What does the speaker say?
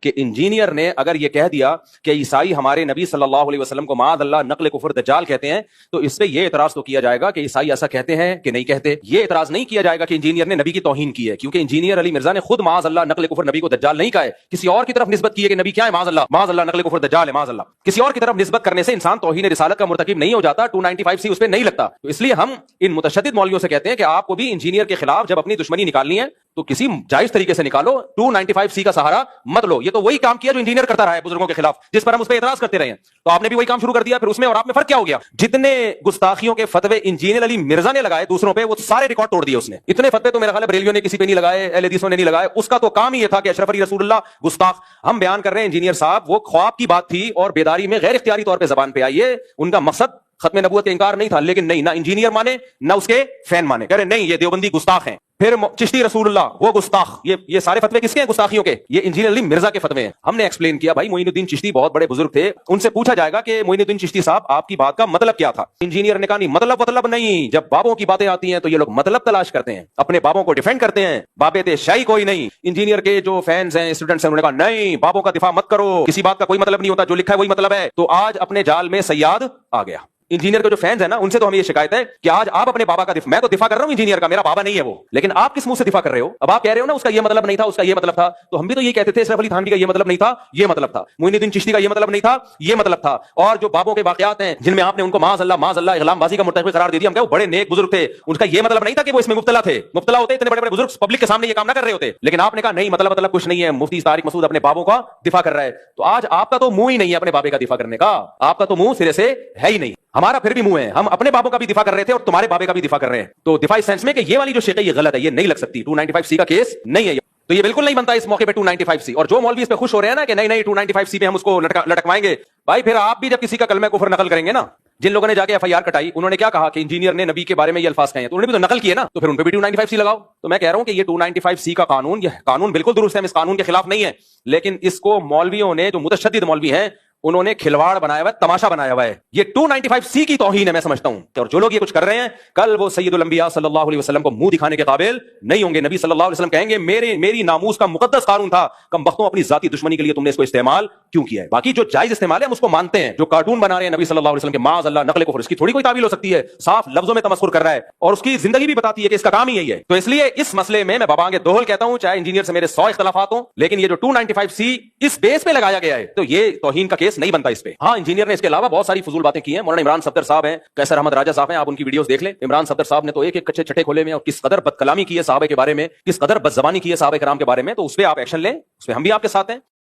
کہ انجینئر نے اگر یہ کہہ دیا کہ عیسائی ہمارے نبی صلی اللہ علیہ وسلم کو معاذ اللہ نقل کفر دجال کہتے ہیں، تو اس پہ یہ اعتراض تو کیا جائے گا کہ عیسائی ایسا کہتے ہیں کہ نہیں کہتے. یہ اعتراض نہیں کیا جائے گا کہ انجینئر نے نبی کی توہین کی ہے، کیونکہ انجینئر علی مرزا نے خود معاذ اللہ نقل کفر نبی کو دجال نہیں کہا ہے، کسی اور کی طرف نسبت کی ہے کہ نبی کیا ہے، معاذ اللہ نقل کفر دجال ہے، معاذ اللہ. کسی اور کی طرف نسبت کرنے سے انسان توہین رسالت کا مرتکب نہیں ہو جاتا، 295C اس پہ نہیں لگتا. تو اس لیے ہم ان متشدد مولویوں سے کہتے ہیں کہ آپ کو بھی انجینئر کے خلاف جب اپنی دشمنی نکالنی ہے تو کسی جائز طریقے سے نکالو، 295C کا سہارا مت لو. یہ تو وہی کام کیا جو انجینئر کرتا رہا ہے بزرگوں کے خلاف، جس پر ہم اس پہ اعتراض کرتے رہے ہیں. تو آپ نے بھی وہی کام شروع کر دیا، پھر اس میں اور آپ میں فرق کیا ہو گیا؟ جتنے گستاخیوں کے فتوے انجینئر علی مرزا نے لگائے دوسروں پہ، وہ سارے ریکارڈ توڑ دیے اس نے. اتنے فتوے تو میرا خیال ہے بریلیوں نے کسی پہ نہیں لگائے، اہل حدیثوں نے نہیں لگائے. اس کا تو کام ہی یہ تھا کہ اشرف علی رسول اللہ گستاخ. ہم بیان کر رہے ہیں انجینئر صاحب وہ خواب کی بات تھی اور بیداری میں غیر اختیاری طور پہ زبان پہ آئی ہے. ان کا مقصد ختم نبوت کا انکار نہیں تھا، لیکن نہیں، نہ انجینئر مانے نہ اس کے فین مانے، کہہ رہے نہیں یہ دیوبندی گستاخ ہیں. پھر چشتی رسول اللہ وہ گستاخ. یہ سارے فتوے کس کے ہیں گستاخیوں کے؟ یہ انجینئر علی مرزا کے فتوے ہیں. ہم نے ایکسپلین کیا بھائی معین الدین چشتی بہت بڑے بزرگ تھے، ان سے پوچھا جائے گا کہ معین الدین چشتی صاحب آپ کی بات کا مطلب کیا تھا؟ انجینئر نے کہا نہیں مطلب نہیں. جب بابوں کی باتیں آتی ہیں تو یہ لوگ مطلب تلاش کرتے ہیں، اپنے بابوں کو ڈیفینڈ کرتے ہیں. بابے تھے شاہی کوئی نہیں. انجینئر کے جو فینز ہیں اسٹوڈنٹس ہیں انہوں نے کہا نہیں بابوں کا دفاع مت کرو، کسی بات کا کوئی مطلب نہیں ہوتا، جو لکھا ہے وہی مطلب ہے. تو آج اپنے جال میں سیاد آ گیا. انجینئر کے جو فینز ہیں نا ان سے تو ہمیں یہ شکایت ہے کہ آج آپ اپنے بابا کا میں تو دفاع کر رہا ہوں انجینئر کا، میرا بابا نہیں ہے وہ، لیکن آپ کس منہ سے دفاع کر رہے ہو؟ اب آپ کہہ رہے ہو نا اس کا یہ مطلب نہیں تھا، اس کا یہ مطلب تھا. تو ہم بھی تو یہ کہتے تھے اشرف علی تھانوی کا یہ مطلب نہیں تھا، یہ مطلب تھا. معین الدین چشتی کا یہ مطلب نہیں تھا، یہ مطلب تھا. اور جو بابوں کے واقعات ہیں جن میں آپ نے ان کو معاذ اللہ اغلام بازی کا مرتکب قرار دے دیا، ہم کہا وہ بڑے نیک بزرگ تھے، ان کا یہ مطلب نہیں تھا کہ وہ اس میں مبتلا تھے. مبتلا ہوتے اتنے بڑے بڑے بزرگ پبلک کے سامنے یہ کام نہ کر رہے ہوتے. لیکن آپ نے کہا نہیں مطلب کچھ نہیں ہے، مفتی طارق مسعود اپنے بابوں کا دفاع کر رہا ہے. تو آج آپ کا تو منہ ہی نہیں ہے اپنے بابے کا دفاع کرنے کا، آپ کا تو منہ سرے سے ہے ہی نہیں. ہمارا پھر بھی منہ ہے، ہم اپنے بابوں کا بھی دفاع کر رہے تھے اور تمہارے بابے کا بھی دفاع کر رہے ہیں. تو دفاعی سینس میں کہ یہ والی جو شیخ ہے یہ غلط ہے، یہ نہیں لگ سکتی، 295C کا کیس نہیں ہے. تو یہ بالکل نہیں بنتا اس موقع پہ 295C. اور جو مولوی اس پہ خوش ہو رہے ہیں نا کہ نہیں 295C پہ ہم اس کو لٹکوائیں گے، بھائی پھر آپ بھی جب کسی کا کلمہ کفر نقل کریں گے نا، جن لوگوں نے جا کے FIR کٹائی انہوں نے کیا کہا کہ انجینئر نے نبی کے بارے میں یہ الفاظ کہے ہیں، تو انہوں نے بھی تو نقل کیے نا، تو پھر ان پہ بھی 295C لگاؤ. تو میں کہہ رہا ہوں کہ یہ 295C کا قانون، یہ قانون بالکل درست ہے، ہم اس قانون کے خلاف نہیں ہے، لیکن اس کو مولویوں نے جو متشدد مولوی ہیں انہوں نے کھلواڑ بنایا ہوا ہے، تماشا بنایا ہوا ہے. یہ 295C کی توہین ہے میں سمجھتا ہوں. اور جو لوگ یہ کچھ کر رہے ہیں کل وہ سید الانبیاء صلی اللہ علیہ وسلم کو منہ دکھانے کے قابل نہیں ہوں گے. نبی صلی اللہ علیہ وسلم کہیں گے میری ناموس کا مقدس قانون تھا، کم بختوں اپنی ذاتی دشمنی کے لیے تم نے اس کو استعمال کیوں کیا ہے؟ باقی جو جائز استعمال ہے ہم اس کو مانتے ہیں. جو کارٹون بنا رہے ہیں نبی صلی اللہ علیہ وسلم کے معاذ اللہ نقل کفر، اس کی تھوڑی کوئی تعویل ہو سکتی ہے. صاف لفظوں میں تمسخر کر رہا ہے اور اس کی زندگی بھی بتاتی ہے کہ اس کا کام ہی یہی ہے. تو اس لیے اس مسئلے میں بابانگ دوہل کہتا ہوں، چاہے انجینئر سے میرے 100 اختلافات ہوں، لیکن یہ جو 295C اس بیس پہ لگایا گیا ہے تو یہ توہین کا کیس نہیں بنتا اس پہ. ہاں انجینئر نے اس کے علاوہ بہت ساری فضول باتیں کی ہیں. مولانا عمران صفدر صاحب ہیں، کیسر احمد راجہ صاحب ہیں، آپ ان کی ویڈیوز دیکھ لیں. عمران صفدر صاحب نے تو ایک کچے چھٹے کھولے میں اور کس قدر بد کلامی کی ہے صحابہ کے بارے میں، کس قدر بد زبانی کی ہے صحابہ کرام کے بارے میں. تو اس پہ آپ ایکشن لیں، اس پہ ہم بھی آپ کے ساتھ ہیں.